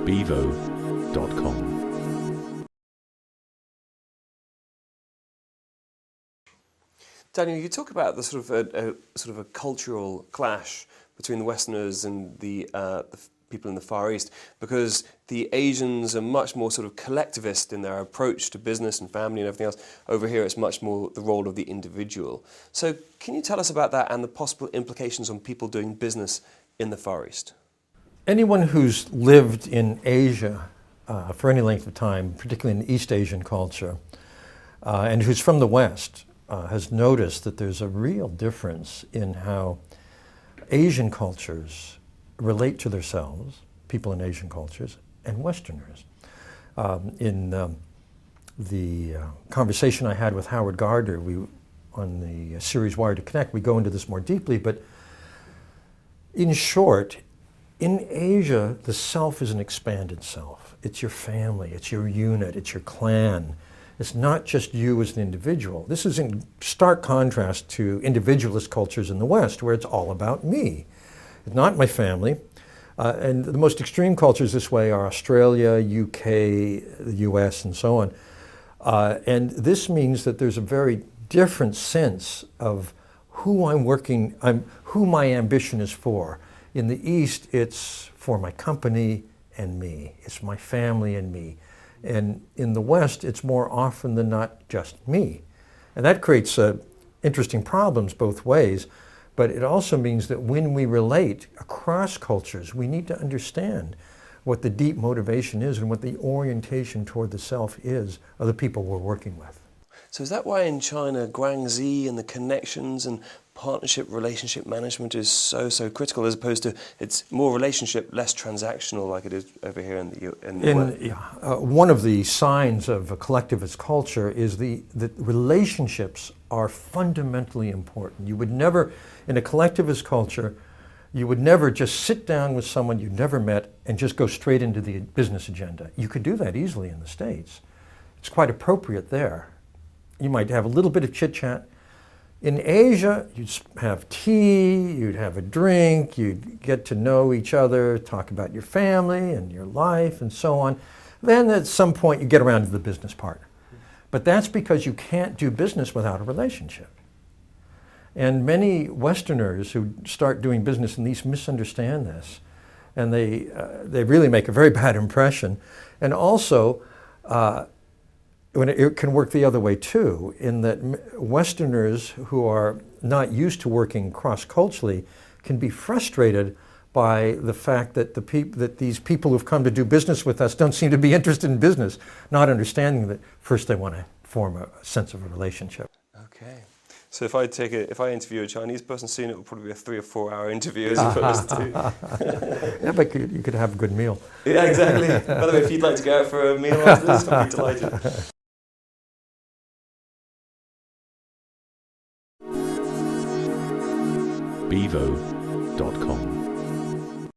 bevo.com. Daniel, you talk about the sort of a cultural clash between the Westerners and the people in the Far East, because the Asians are much more sort of collectivist in their approach to business and family and everything else. Over here, it's much more the role of the individual. So, can you tell us about that and the possible implications on people doing business in the Far East? Anyone who's lived in Asia for any length of time, particularly in the East Asian culture, and who's from the West, has noticed that there's a real difference in how Asian cultures relate to themselves, people in Asian cultures, and Westerners. In the conversation I had with Howard Gardner on the series Wired to Connect, we go into this more deeply, but in short, in Asia, the self is an expanded self. It's your family, it's your unit, it's your clan. It's not just you as an individual. This is in stark contrast to individualist cultures in the West, where it's all about me. It's not my family. And the most extreme cultures this way are Australia, UK, the US, and so on. And this means that there's a very different sense of who who my ambition is for. In the East, it's for my company and me. It's my family and me. And in the West, it's more often than not just me. And that creates interesting problems both ways. But it also means that when we relate across cultures, we need to understand what the deep motivation is and what the orientation toward the self is of the people we're working with. So is that why in China, Guangxi and the connections and partnership relationship management is so critical, as opposed to it's more relationship, less transactional like it is over here in the West? One of the signs of a collectivist culture is that relationships are fundamentally important. You would never, in a collectivist culture, you would never just sit down with someone you'd never met and just go straight into the business agenda. You could do that easily in the States. It's quite appropriate there. You might have a little bit of chit-chat. In Asia, you'd have tea, you'd have a drink, you'd get to know each other, talk about your family and your life and so on. Then at some point you get around to the business part. But that's because you can't do business without a relationship. And many Westerners who start doing business in these misunderstand this. And they really make a very bad impression. And also, when it can work the other way too, in that Westerners who are not used to working cross-culturally can be frustrated by the fact that these people who've come to do business with us don't seem to be interested in business, not understanding that first they want to form a sense of a relationship. Okay. So if I interview a Chinese person soon, it will probably be a 3 or 4 hour interview as opposed to... Yeah, but you could have a good meal. Yeah, exactly. By the way, if you'd like to go out for a meal after this, I'd be delighted. bevo.com